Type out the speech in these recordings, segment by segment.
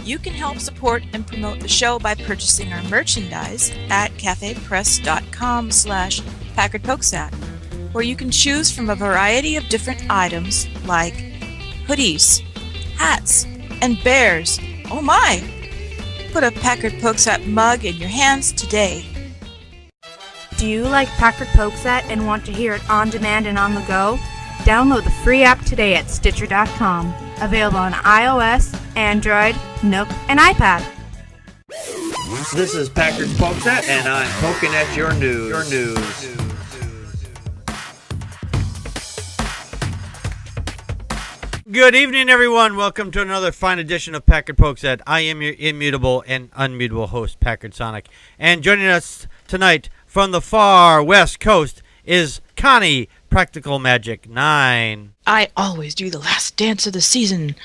You can help support and promote the show by purchasing our merchandise at cafepress.com/Packard Pokes At, where you can choose from a variety of different items like hoodies, hats, and bears. Oh my! Put a Packard Pokes At mug in your hands today. Do you like Packard Pokes At and want to hear it on demand and on the go? Download the free app today at Stitcher.com. Available on iOS, Android, Nook, and iPad. This is Packard Pokes At, and I'm poking at your news. Good evening, everyone. Welcome to another fine edition of Packard Pokes At. I am your immutable and unmutable host, Packard Sonic. And joining us tonight from the far west coast is Connie Practical Magic 9. I always do the last dance of the season.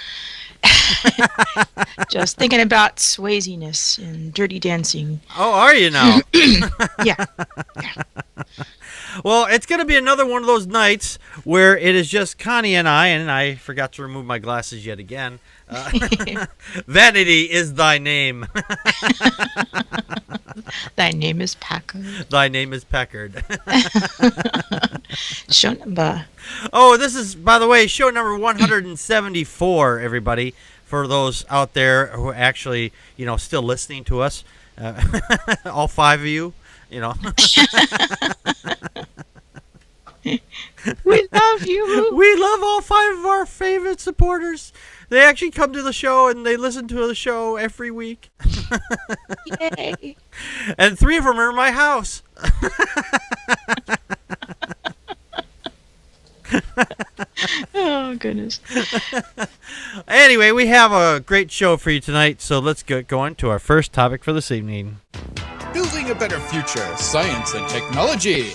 Just thinking about Swayze-ness and Dirty Dancing. Oh, are you now? Yeah. Well, it's going to be another one of those nights where it is just Connie and I forgot to remove my glasses yet again. Vanity is thy name. Thy name is Packard. Thy name is Packard. Show number. Oh, this is, by the way, show number 174, everybody, for those out there who are actually, still listening to us. All five of you, We love you. We love all five of our favorite supporters. They actually come to the show and they listen to the show every week. Yay. And three of them are in my house. Oh, goodness. Anyway, we have a great show for you tonight, so let's get going to our first topic for this evening. Building a better future, science and technology.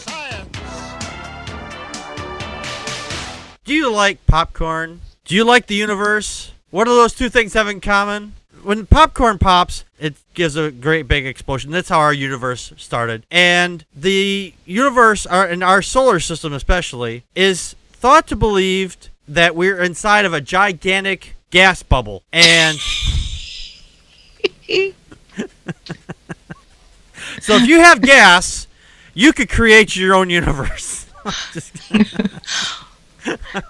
Do you like popcorn? Do you like the universe? What do those two things have in common? When popcorn pops, it gives a great big explosion. That's how our universe started. And the universe, and our solar system especially, is thought to believe that we're inside of a gigantic gas bubble. And so if you have gas, you could create your own universe.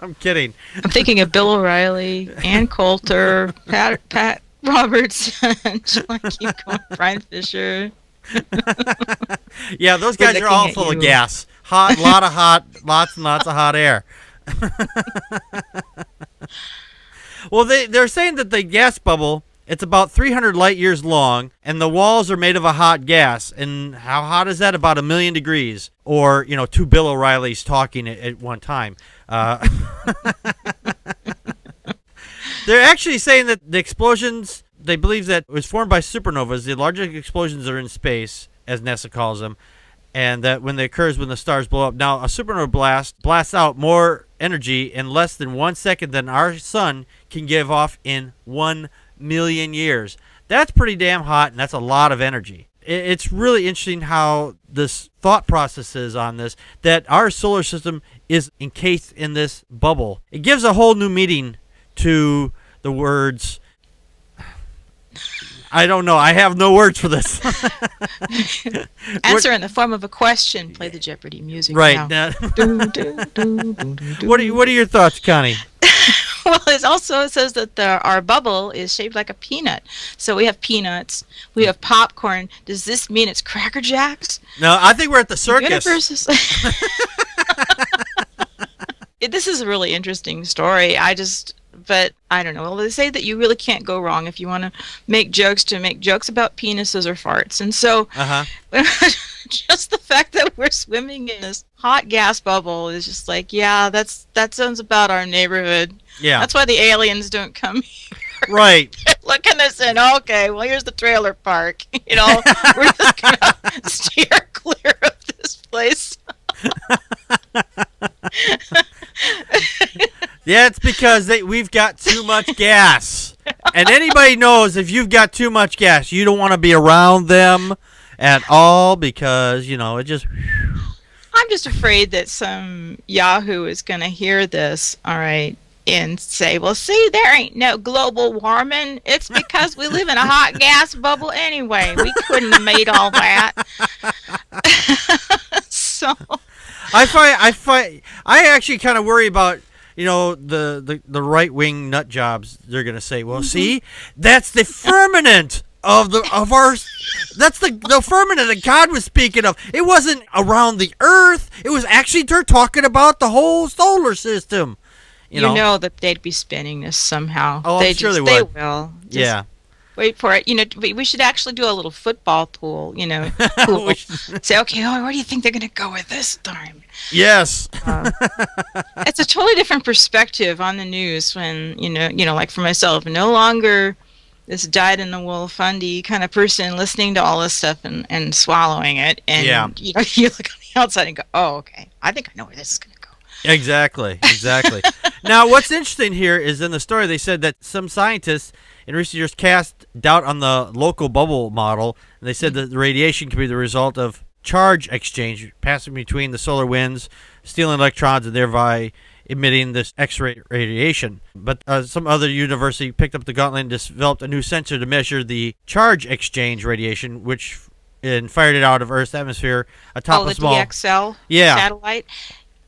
I'm kidding. I'm thinking of Bill O'Reilly, Ann Coulter, Pat Robertson, Brian Fisher. Yeah, those guys are all full of gas. Lots and lots of hot air. Well, they're saying that the gas bubble, it's about 300 light years long, and the walls are made of a hot gas. And how hot is that? About 1,000,000 degrees. Or, two Bill O'Reillys talking at one time. They're actually saying that the explosions, they believe that it was formed by supernovas. The largest explosions are in space, as NASA calls them, and that when they occurs when the stars blow up. Now, a supernova blasts out more energy in less than 1 second than our sun can give off in 1,000,000 years. That's pretty damn hot, and that's a lot of energy. It's really interesting how this thought process is on this, that our solar system is encased in this bubble. It gives a whole new meaning to the words. I don't know. I have no words for this. Answer in the form of a question. Play the Jeopardy music. Right. Now. What are your thoughts, Connie? Well, it also says that our bubble is shaped like a peanut. So we have peanuts. We have popcorn. Does this mean it's Cracker Jacks? No, I think we're at the circus. This is a really interesting story. But I don't know. Well, they say that you really can't go wrong if you want to make jokes about penises or farts. And so just the fact that we're swimming in this hot gas bubble is just like, yeah, that sounds about our neighborhood. Yeah. That's why the aliens don't come here. Right. They're looking us in. Okay, well, here's the trailer park. We're just going to steer clear of this place. Yeah, it's because we've got too much gas. And anybody knows if you've got too much gas, you don't want to be around them at all because, it just... I'm just afraid that some Yahoo is going to hear this, all right, and say, well, see, there ain't no global warming. It's because we live in a hot gas bubble anyway. We couldn't have made all that. So I actually kind of worry about, the right-wing nut jobs. They're going to say, well, see, that's the firmament that's the firmament that God was speaking of. It wasn't around the earth. It was actually, they're talking about the whole solar system. You know that they'd be spinning this somehow. Oh, I'm sure they would. They will. Yeah. Wait for it. We should actually do a little football pool. Pool. Say, okay, where do you think they're going to go with this time? Yes. It's a totally different perspective on the news when like for myself, no longer this dyed-in-the-wool fundy kind of person listening to all this stuff and swallowing it, and you look on the outside and go, oh, okay, I think I know where this is going to go. Exactly. Now, what's interesting here is in the story they said that some scientists in recent years cast doubt on the local bubble model, and they said that the radiation could be the result of charge exchange passing between the solar winds, stealing electrons, and thereby emitting this X-ray radiation. But some other university picked up the gauntlet and developed a new sensor to measure the charge exchange radiation, and fired it out of Earth's atmosphere atop a small... the DXL satellite,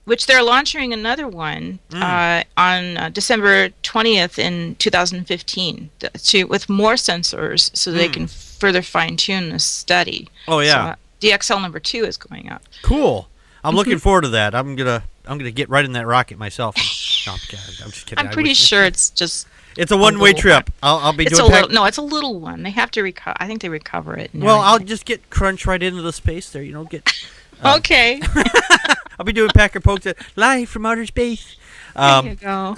which they're launching another one on December 20th in 2015 with more sensors so they can further fine-tune this study. Oh, yeah. So, DXL number 2 is going up. Cool. I'm looking forward to that. I'm gonna get right in that rocket myself. No, I'm just kidding. I'm pretty sure it's just. It's a one-way trip. I'll be it's doing. It's a little one. They have to recover. I think they recover it. Well, I'll just get crunched right into the space there. Okay. I'll be doing Packard Pokes At live from outer space. There you go.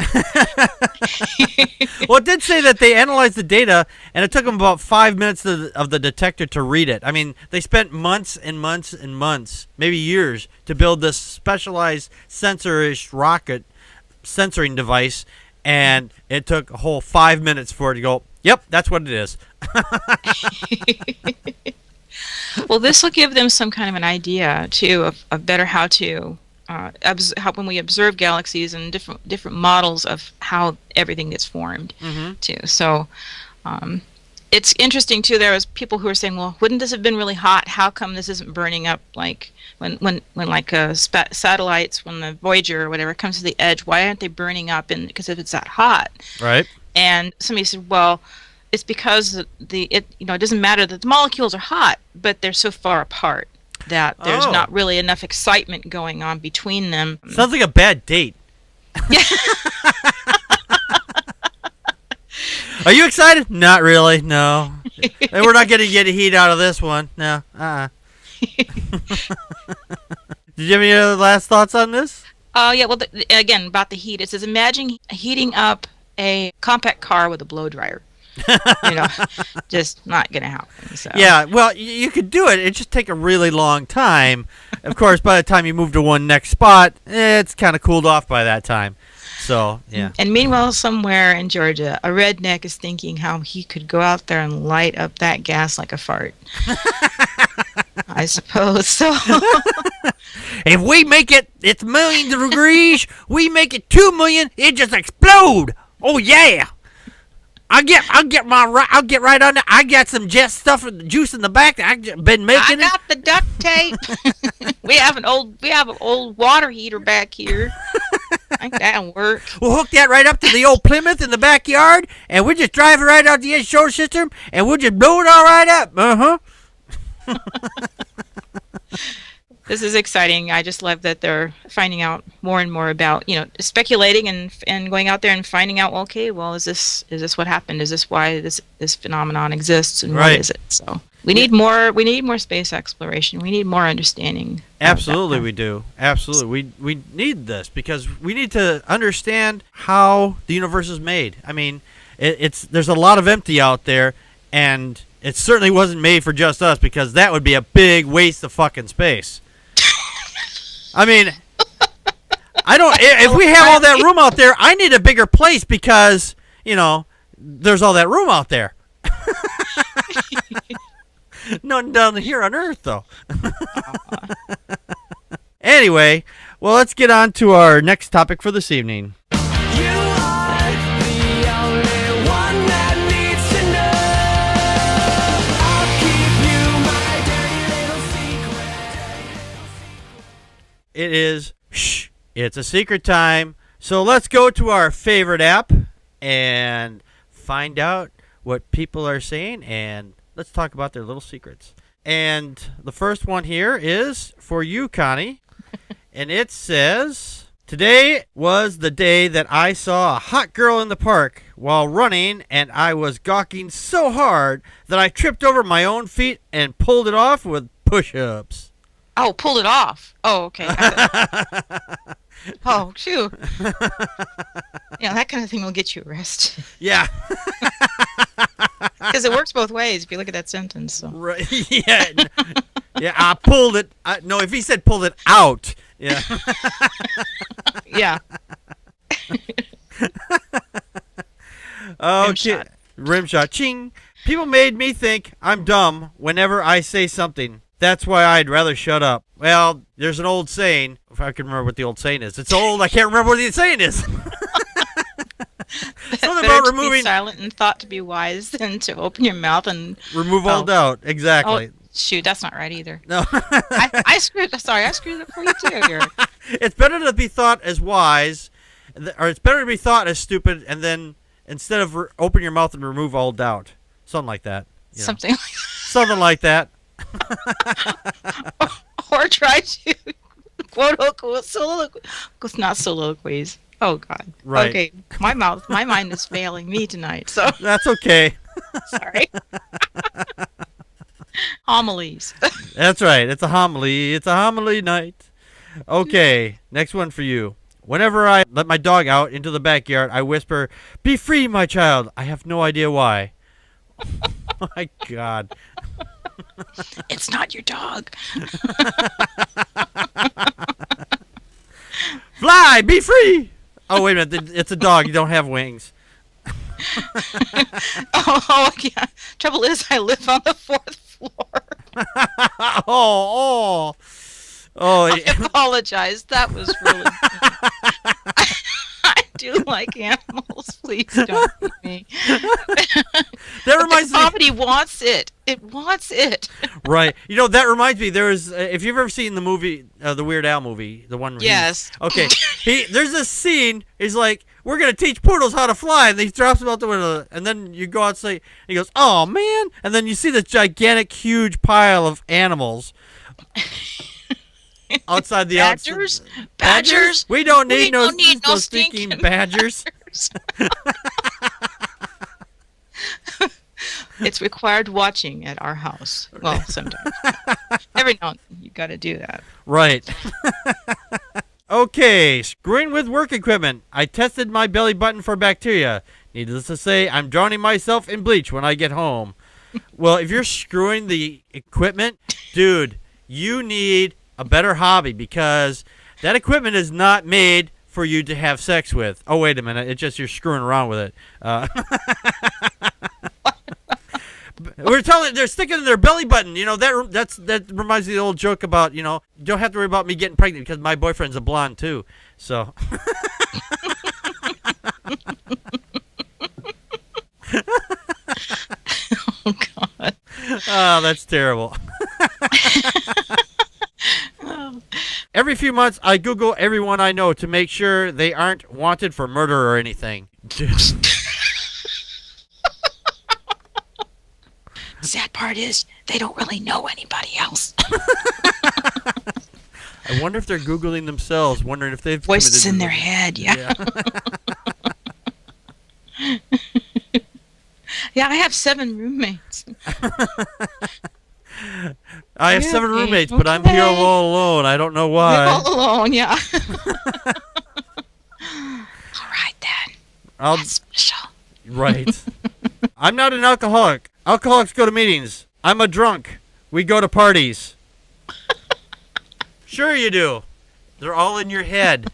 Well, it did say that they analyzed the data, and it took them about 5 minutes of the detector to read it. I mean, they spent months and months and months, maybe years, to build this specialized sensor-ish rocket sensoring device, and it took a whole 5 minutes for it to go, yep, that's what it is. Well, this will give them some kind of an idea, too, of better how to... how when we observe galaxies and different models of how everything gets formed, too. So it's interesting too. There was people who were saying, "Well, wouldn't this have been really hot? How come this isn't burning up like when like satellites, when the Voyager or whatever comes to the edge? Why aren't they burning up? And because if it's that hot, right?" And somebody said, "Well, it's because it doesn't matter that the molecules are hot, but they're so far apart." That there's not really enough excitement going on between them. Sounds like a bad date. Yeah. Are you excited? Not really, no. And we're not going to get a heat out of this one. No. Did you have any other last thoughts on this? Yeah, well, again, about the heat. It says, imagine heating up a compact car with a blow dryer. Just not going to happen. So. Yeah, well, you could do it. It just take a really long time. Of course, by the time you move to one next spot, it's kind of cooled off by that time. So, yeah. And meanwhile, somewhere in Georgia, a redneck is thinking how he could go out there and light up that gas like a fart. I suppose so. If we make it's 1 million degrees, we make it 2 million, it just explode. Oh, yeah. I'll get right on that. I got some juice in the back that I've been making. I got the duct tape. we have an old water heater back here. I think that'll work. We'll hook that right up to the old Plymouth in the backyard, and we'll just drive it right out the edge solar system, and we'll just blow it all right up. This is exciting. I just love that they're finding out more and more about, speculating and going out there and finding out, okay, well, is this what happened? Is this why this phenomenon exists, and what is it? So we need more space exploration. We need more understanding. Absolutely, we do. Absolutely, we need this because we need to understand how the universe is made. I mean, there's a lot of empty out there, and it certainly wasn't made for just us because that would be a big waste of fucking space. I mean, if we have all that room out there, I need a bigger place because, there's all that room out there. Nothing down here on Earth, though. Anyway, well, let's get on to our next topic for this evening. You are it is shh. It's a secret time. So let's go to our favorite app and find out what people are saying, and let's talk about their little secrets. And the first one here is for you, Connie. And it says, today was the day that I saw a hot girl in the park while running, and I was gawking so hard that I tripped over my own feet and pulled it off with push-ups. Oh, pulled it off. Oh, okay. Oh, shoot. Yeah, that kind of thing will get you arrested. Yeah. Because it works both ways if you look at that sentence. So. Right. Yeah. Yeah, I pulled it. No, if he said pulled it out. Yeah. Yeah. Okay. Rim shot. Ching. People made me think I'm dumb whenever I say something. That's why I'd rather shut up. Well, there's an old saying. If I can remember what the old saying is. It's old. I can't remember what the saying is. Something about removing. To be silent and thought to be wise than to open your mouth and remove all doubt. Exactly. Oh, shoot, that's not right either. No. I screwed it up for you too here. It's better to be thought as wise, or it's better to be thought as stupid, and then instead of open your mouth and remove all doubt. Something like that. Something like that. Something like that. Or try to quote unquote not soliloquies. Oh God. Right. Okay. My mind is failing me tonight. So that's okay. Sorry. Homilies. That's right. It's a homily. It's a homily night. Okay. Next one for you. Whenever I let my dog out into the backyard, I whisper, "Be free, my child." I have no idea why. Oh my God. It's not your dog. Fly, be free. Oh, wait a minute. It's a dog. You don't have wings. Oh, yeah. Trouble is, I live on the 4th floor. Oh. I apologize. That was really I do like animals. Please don't beat me. That reminds me. Comedy wants it. It wants it. Right. You know, that reminds me. There is. If you've ever seen the movie, the Weird Al movie, the one. Yes. Okay. There's this scene. He's like, "We're gonna teach poodles how to fly," and he drops them out the window. And then you go outside. And he goes, "Oh man!" And then you see this gigantic, huge pile of animals. Outside the badgers? Badgers? We don't need no stinking badgers. It's required watching at our house. Well, sometimes. Every now and then you got to do that. Right. Okay, screwing with work equipment. I tested my belly button for bacteria. Needless to say, I'm drowning myself in bleach when I get home. Well, if you're screwing the equipment, dude, you need a better hobby, because that equipment is not made for you to have sex with. Oh, wait a minute. It's just you're screwing around with it. They're sticking in their belly button. You know, that reminds me of the old joke about, you know, you don't have to worry about me getting pregnant because my boyfriend's a blonde too. So. Oh, God. Oh, that's terrible. Every few months, I Google everyone I know to make sure they aren't wanted for murder or anything. Sad part is, they don't really know anybody else. I wonder if they're Googling themselves, wondering if they've... Voices in their head, yeah. Yeah, I have 7 roommates. I have 7 roommates, but I'm here all alone. I don't know why. We're all alone, yeah. All right, then. That's special. Right. I'm not an alcoholic. Alcoholics go to meetings. I'm a drunk. We go to parties. Sure you do. They're all in your head.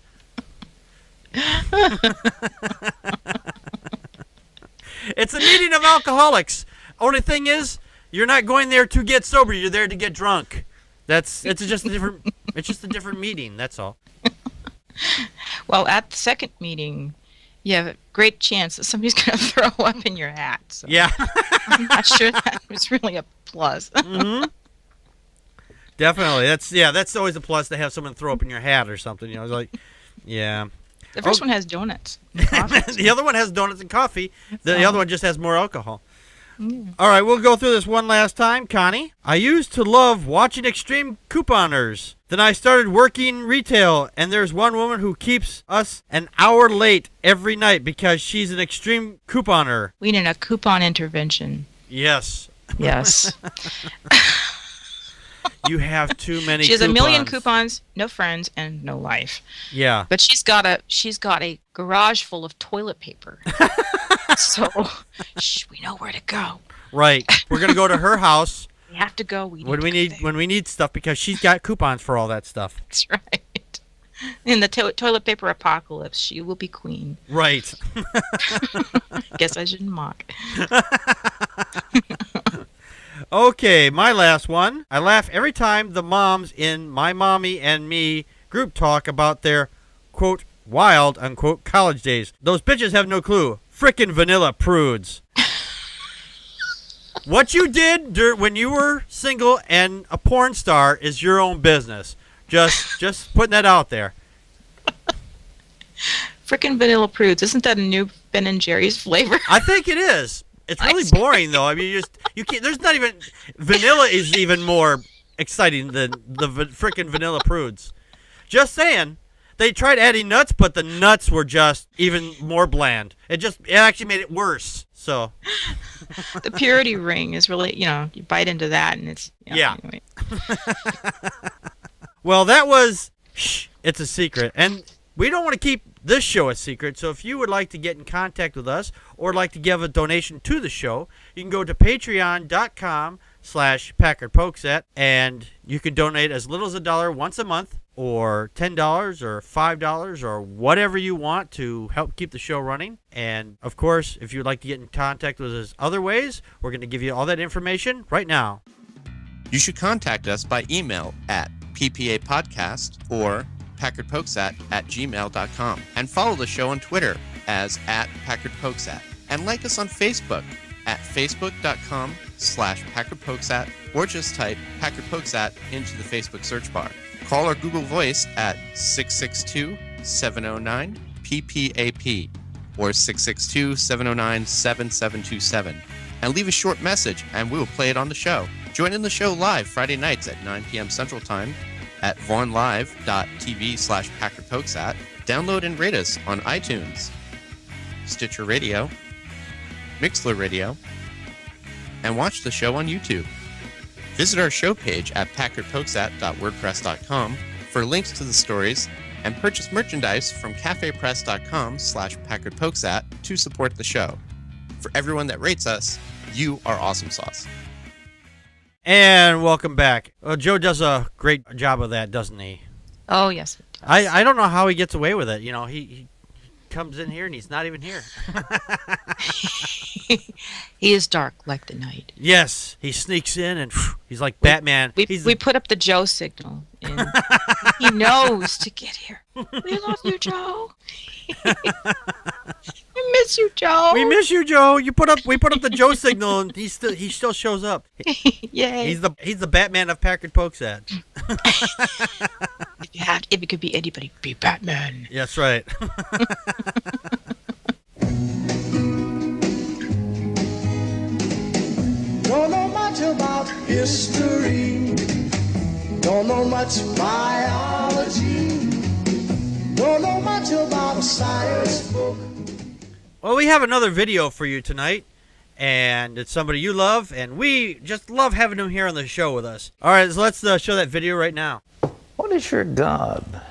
It's a meeting of alcoholics. Only thing is, you're not going there to get sober. You're there to get drunk. It's just a different meeting. That's all. Well, at the second meeting, you have a great chance that somebody's going to throw up in your hat. So Yeah. I'm not sure that was really a plus. Mm-hmm. Definitely. That's always a plus to have someone throw up in your hat or something. It's like, yeah. The first one has donuts. And coffee. The other one has donuts and coffee. The other one just has more alcohol. All right, we'll go through this one last time. Connie, I used to love watching extreme couponers. Then I started working retail, and there's one woman who keeps us an hour late every night because she's an extreme couponer. We need a coupon intervention. Yes. Yes. You have too many. She has coupons. a million coupons, no friends, and no life. Yeah. But she's got a garage full of toilet paper. So we know where to go. Right. We're gonna go to her house. We have to go. When we need stuff because she's got coupons for all that stuff. That's right. In the toilet paper apocalypse, she will be queen. Right. Guess I shouldn't mock. Okay, my last one. I laugh every time the moms in My Mommy and Me group talk about their, quote, wild, unquote, college days. Those bitches have no clue. Frickin' vanilla prudes. What you did when you were single and a porn star is your own business. Just putting that out there. Frickin' vanilla prudes. Isn't that a new Ben & Jerry's flavor? I think it is. It's really boring, though. I mean, you can't. There's not even vanilla is even more exciting than the frickin' vanilla prudes. Just saying. They tried adding nuts, but the nuts were just even more bland. It actually made it worse. So the purity ring is really, you bite into that and it's Anyway. Well, that was it's a secret, and we don't want to keep this show a secret. So if you would like to get in contact with us or like to give a donation to the show, you can go to patreon.com/Packard Pokes At, and you can donate as little as $1 once a month, or $10 or $5 or whatever you want to help keep the show running. And of course, if you'd like to get in contact with us other ways, we're going to give you all that information right now. You should contact us by email at ppapodcast or packardpokesat@gmail.com, and follow the show on Twitter as @PackardPokesat, and like us on Facebook at facebook.com/PackardPokesat, or just type Packard Pokes At into the Facebook search bar. Call our Google Voice at 662-709-PPAP or 662-709-7727, and leave a short message and we will play it on the show. Join in the show live Friday nights at 9 p.m. Central Time at vaughnlive.tv/PackardPokesat. Download and rate us on iTunes, Stitcher Radio, Mixler Radio, and watch the show on YouTube. Visit our show page at packardpokesat.wordpress.com for links to the stories, and purchase merchandise from cafepress.com/PackardPokesat to support the show. For everyone that rates us, you are awesome sauce. And welcome back. Well, Joe does a great job of that, doesn't he? Oh, yes. It does. I don't know how he gets away with it. He comes in here and he's not even here. He is dark like the night. Yes, he sneaks in and he's like Batman. We put up the Joe signal, and he knows to get here. We love you, Joe. We miss you, Joe. We miss you, Joe. We put up the Joe signal, and he still shows up. Yay! He's the Batman of Packard Pokes At. If it could be anybody, be Batman. That's right. Don't know much about history. Don't know much biology. Don't know much about a science book. Well, we have another video for you tonight, and it's somebody you love, and we just love having him here on the show with us. All right, so let's show that video right now. What is your God?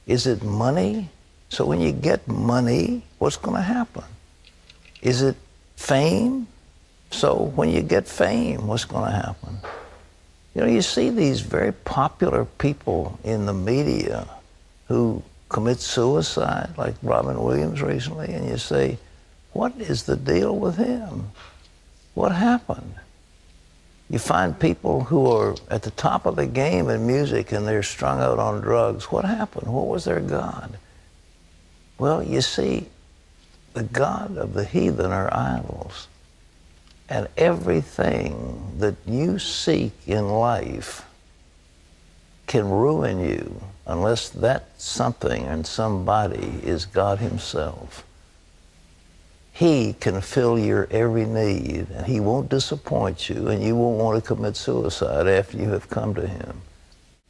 Is it money? So when you get money, what's going to happen? Is it fame? So when you get fame, what's going to happen? You see these very popular people in the media who commit suicide, like Robin Williams recently, and you say, what is the deal with him? What happened? You find people who are at the top of the game in music and they're strung out on drugs. What happened? What was their God? Well, you see, the God of the heathen are idols. And everything that you seek in life can ruin you unless that something and somebody is God himself. He can fill your every need, and he won't disappoint you, and you won't want to commit suicide after you have come to him.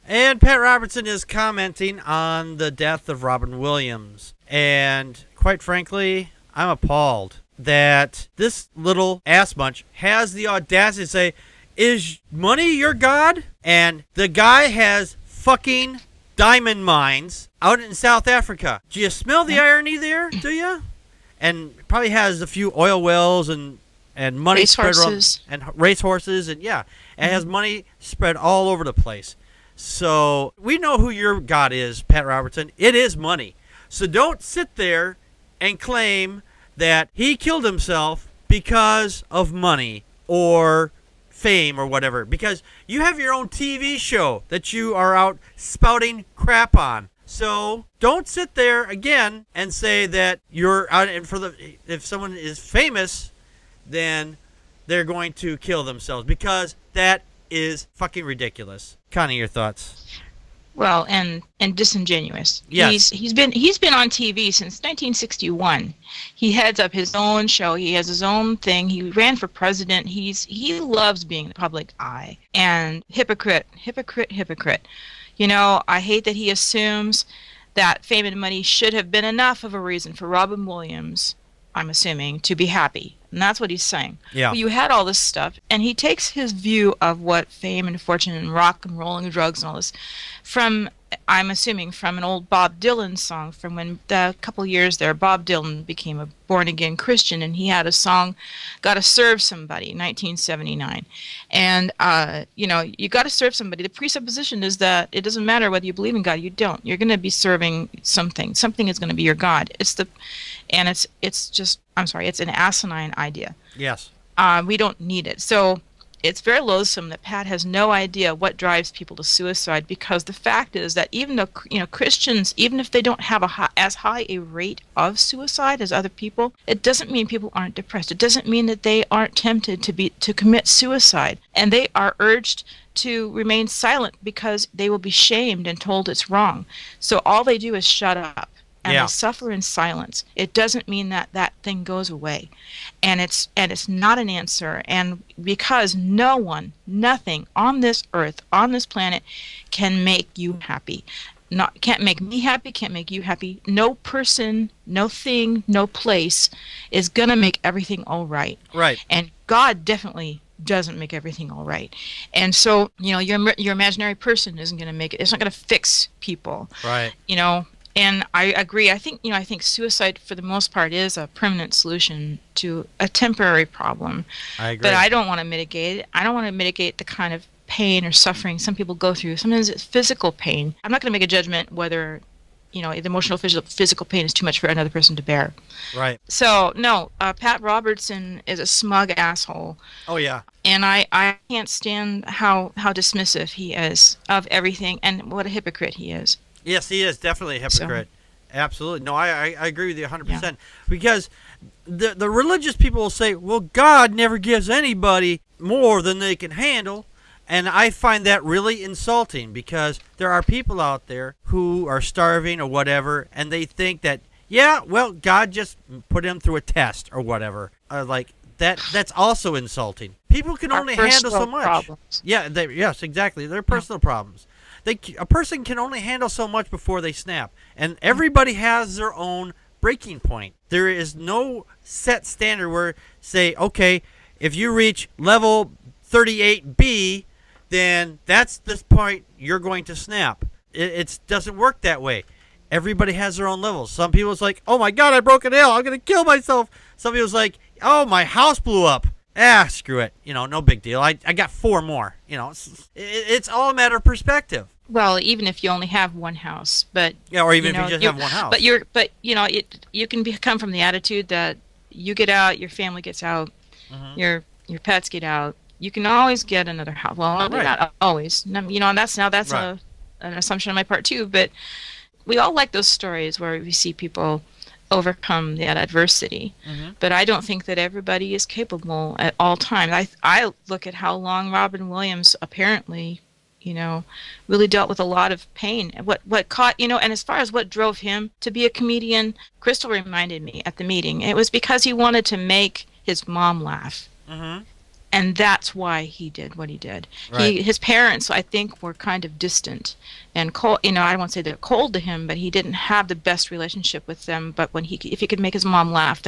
And Pat Robertson is commenting on the death of Robin Williams. And quite frankly, I'm appalled that this little ass munch has the audacity to say, is money your god? And the guy has fucking diamond mines out in South Africa. Do you smell the irony there, do you? And probably has a few oil wells and money spread around, and racehorses, and yeah, and has money spread all over the place. So we know who your god is, Pat Robertson. It is money. So don't sit there and claim that he killed himself because of money or fame or whatever, because you have your own TV show that you are out spouting crap on. So don't sit there again and say that you're out, and if someone is famous, then they're going to kill themselves, because that is fucking ridiculous. Connie, your thoughts? Well, and disingenuous. Yes. He's been on TV since 1961. He heads up his own show. He has his own thing. He ran for president. He loves being in the public eye. And hypocrite. You know, I hate that he assumes that fame and money should have been enough of a reason for Robin Williams, I'm assuming, to be happy. And that's what he's saying. Yeah. Well, you had all this stuff, and he takes his view of what fame and fortune and rock and roll and drugs and all this from, I'm assuming, from an old Bob Dylan song from when the couple years there, Bob Dylan became a born-again Christian, and he had a song, Gotta Serve Somebody, 1979. And, you know, you gotta serve somebody. The presupposition is that it doesn't matter whether you believe in God or you don't. You're going to be serving something. Something is going to be your God. It's an asinine idea. Yes. We don't need it. So it's very loathsome that Pat has no idea what drives people to suicide, because the fact is that even though, you know, Christians, even if they don't have as high a rate of suicide as other people, it doesn't mean people aren't depressed. It doesn't mean that they aren't tempted to commit suicide, and they are urged to remain silent because they will be shamed and told it's wrong. So all they do is shut up. And they suffer in silence. It doesn't mean that that thing goes away, and it's not an answer. And because nothing on this earth, on this planet, can make you happy. Can't make me happy. Can't make you happy. No person, no thing, no place is gonna make everything all right. Right. And God definitely doesn't make everything all right. And so, you know, your imaginary person isn't gonna make it. It's not gonna fix people. Right. You know. And I agree. I think suicide for the most part is a permanent solution to a temporary problem. I agree. But I don't want to mitigate it. I don't want to mitigate the kind of pain or suffering some people go through. Sometimes it's physical pain. I'm not going to make a judgment whether, you know, the emotional physical pain is too much for another person to bear. Right. So, no, Pat Robertson is a smug asshole. Oh, yeah. And I can't stand how dismissive he is of everything, and what a hypocrite he is. Yes, he is definitely a hypocrite. So, absolutely. No, I agree with you 100%. Yeah. Because the religious people will say, well, God never gives anybody more than they can handle. And I find that really insulting, because there are people out there who are starving or whatever, and they think that, yeah, well, God just put them through a test or whatever. Like, that's also insulting. People can only handle so much. Problems. Yeah, yes, exactly. They're personal problems. A person can only handle so much before they snap. And everybody has their own breaking point. There is no set standard where, say, okay, if you reach level 38B, then that's the point you're going to snap. It doesn't work that way. Everybody has their own levels. Some people's like, oh my God, I broke an L, I'm going to kill myself. Some people's like, oh, my house blew up. Screw it. You know, no big deal. I got 4 more. You know, it's all a matter of perspective. Well, even if you only have one house, but yeah, or even if you just have one house. But you know, you can come from the attitude that you get out, your family gets out, your pets get out. You can always get another house. Well, not always. You know, and that's right. An assumption on my part too. But we all like those stories where we see people overcome that adversity. But I don't think that everybody is capable at all times. I look at how long Robin Williams apparently really dealt with a lot of pain. What caught, and as far as what drove him to be a comedian, Crystal reminded me at the meeting, it was because he wanted to make his mom laugh. Mm-hmm. And that's why he did what he did. Right. His parents, I think, were kind of distant and cold. I won't say they're cold to him, but he didn't have the best relationship with them. But if he could make his mom laugh,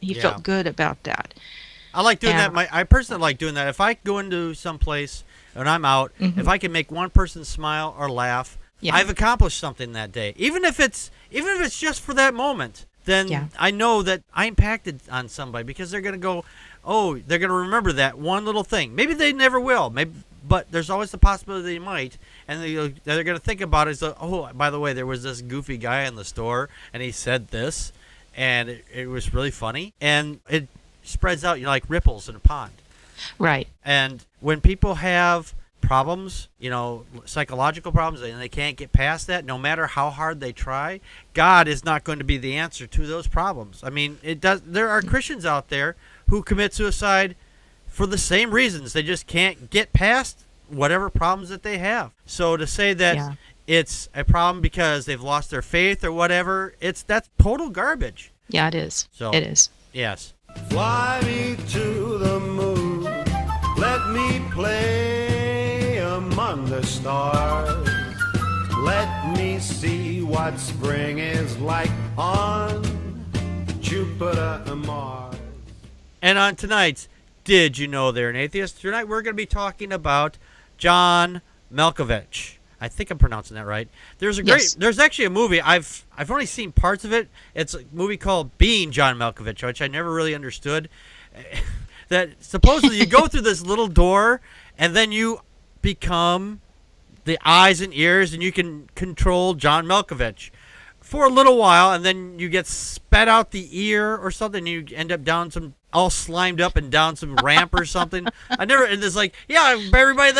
he felt good about that. I like doing that. I personally like doing that. If I go into some place and I'm out, if I can make one person smile or laugh, I've accomplished something that day. Even if it's just for that moment, then I know that I impacted on somebody, because they're going to go, oh, they're going to remember that one little thing. Maybe they never will, but there's always the possibility they might, and they're going to think about it as, oh, by the way, there was this goofy guy in the store, and he said this, and it was really funny, and it spreads out, like ripples in a pond. Right. And when people have problems, psychological problems, and they can't get past that, no matter how hard they try, God is not going to be the answer to those problems. I mean, there are Christians out there who commit suicide for the same reasons. They just can't get past whatever problems that they have. So to say that it's a problem because they've lost their faith or whatever, that's total garbage. Yeah, it is. So it is. Yes. Fly me to the moon, let me play among the stars, let me see what spring is like on Jupiter and Mars. And on tonight's Did You Know They're an Atheist? Tonight we're going to be talking about John Malkovich. I think I'm pronouncing that right. There's actually a movie. I've only seen parts of it. It's a movie called Being John Malkovich, which I never really understood. That supposedly you go through this little door, and then you become the eyes and ears, and you can control John Malkovich for a little while, and then you get spat out the ear or something, and you end up down all slimed up and down some ramp or something. And it's like, everybody,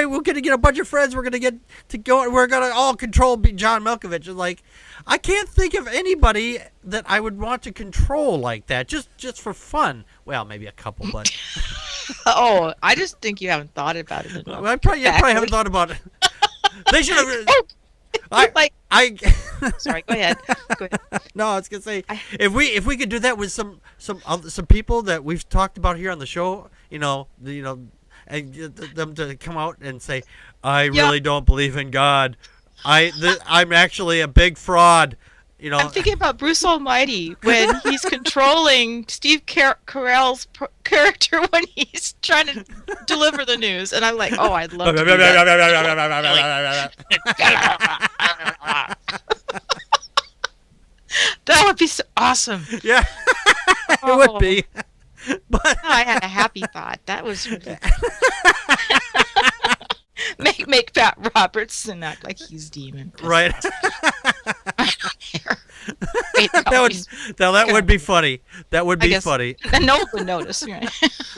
we're going to get a bunch of friends, we're going to get to go, we're going to all control John Malkovich. And like, I can't think of anybody that I would want to control like that, just for fun. Well, maybe a couple, but... Oh, I just think you haven't thought about it enough. I probably haven't thought about it. They should have... Sorry, go ahead. No, I was gonna say, if we could do that with some people that we've talked about here on the show, and them to come out and say, I really don't believe in God. I'm actually a big fraud. I'm thinking about Bruce Almighty when he's controlling Steve Carell's character when he's trying to deliver the news, and I'm like, oh, I'd love to do that. That would be so awesome. Yeah, it would be. But I had a happy thought. That was really make Pat Robertson act like he's demon. Right. I don't care. That would be funny. That would be funny. And no one would notice. Right?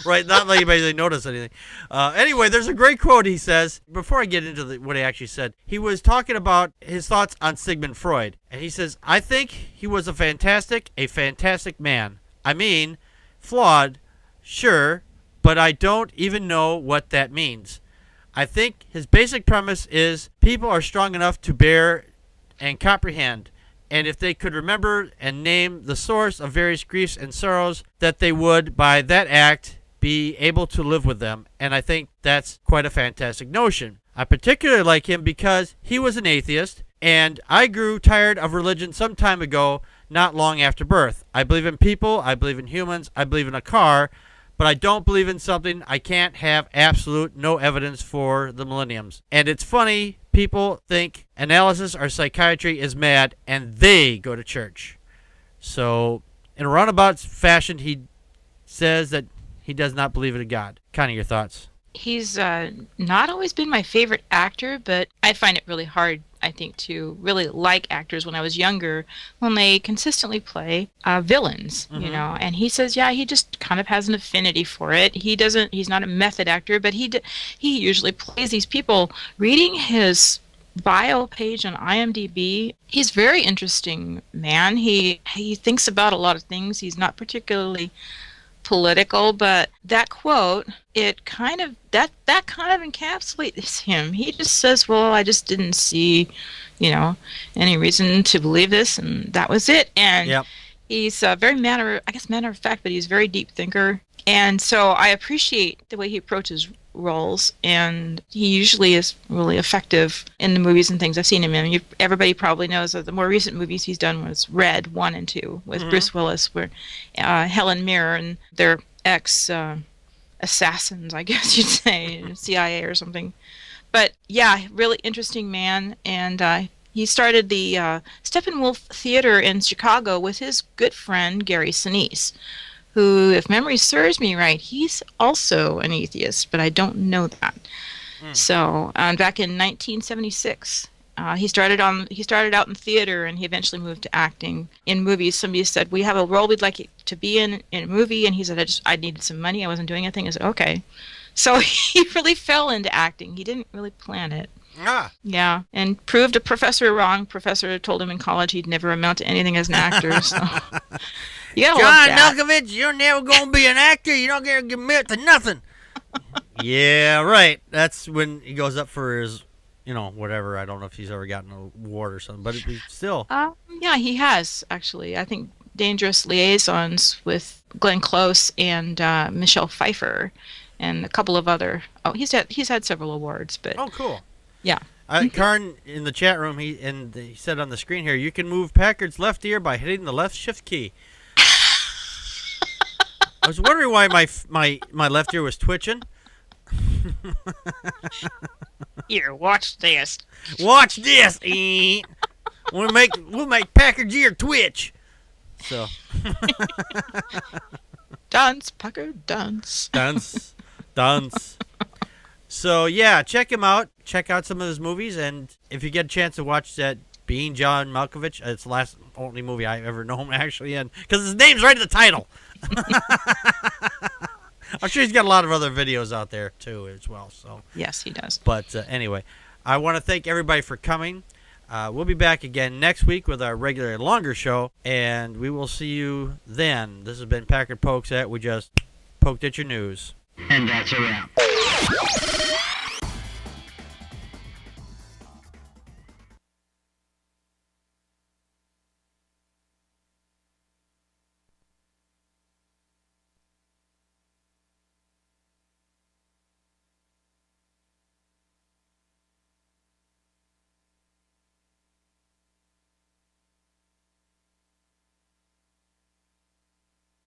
Right, not like anybody notice anything. Anyway, there's a great quote he says. Before I get into what he actually said, he was talking about his thoughts on Sigmund Freud. And he says, I think he was a fantastic man. I mean, flawed, sure, but I don't even know what that means. I think his basic premise is people are strong enough to bear and comprehend, and if they could remember and name the source of various griefs and sorrows, that they would, by that act, be able to live with them. And I think that's quite a fantastic notion. I particularly like him because he was an atheist, and I grew tired of religion some time ago, not long after birth. I believe in people, I believe in humans, I believe in a car, but I don't believe in something I can't have absolute no evidence for the millenniums. And it's funny, people think analysis or psychiatry is mad, and they go to church. So, in a roundabout fashion, he says that he does not believe in God. Kind of your thoughts? He's not always been my favorite actor, but I find it really hard, I think, to really like actors when I was younger, when they consistently play villains, and he says, he just kind of has an affinity for it. He's not a method actor, but he usually plays these people. Reading his bio page on IMDb, he's a very interesting man. He thinks about a lot of things. He's not particularly political, but that quote, it kind of that kind of encapsulates him. He just says, well, I just didn't see, any reason to believe this, and that was it. And he's very matter of fact, but he's a very deep thinker. And so I appreciate the way he approaches roles, and he usually is really effective in the movies and things I've seen him in. Everybody probably knows that the more recent movies he's done was Red 1 and 2 with Bruce Willis, where Helen Mirren and their assassins, I guess you'd say, CIA or something. But yeah, really interesting man, and he started the Steppenwolf Theater in Chicago with his good friend Gary Sinise, who, if memory serves me right, he's also an atheist, but I don't know that. So back in 1976, he started out in theater, and he eventually moved to acting in movies. Somebody said, "We have a role we'd like you to be in a movie," and he said, "I needed some money. I wasn't doing anything." I said, "Okay." So he really fell into acting. He didn't really plan it. Yeah, and proved a professor wrong. Professor told him in college he'd never amount to anything as an actor. So. John Malkovich, you're never going to be an actor. You're not going to commit to nothing. Yeah, right. That's when he goes up for his, whatever. I don't know if he's ever gotten an award or something, but still. Yeah, he has, actually. I think Dangerous Liaisons with Glenn Close and Michelle Pfeiffer and a couple of other. Oh, he's had several awards, but. Oh, cool. Yeah. Karn in the chat room, he said on the screen here, you can move Packard's left ear by hitting the left shift key. I was wondering why my left ear was twitching. Here, watch this. Watch this. We'll make Packard's ear twitch. So. Dance, Packard, dance. Dance. So yeah, check him out. Check out some of his movies, and if you get a chance to watch that Being John Malkovich, it's the last only movie I've ever known him actually in, because his name's right in the title. I'm sure he's got a lot of other videos out there too as well. So yes, he does. But anyway, I want to thank everybody for coming. We'll be back again next week with our regular longer show, and we will see you then. This has been Packard Pokes At. We just poked at your news. And that's a wrap.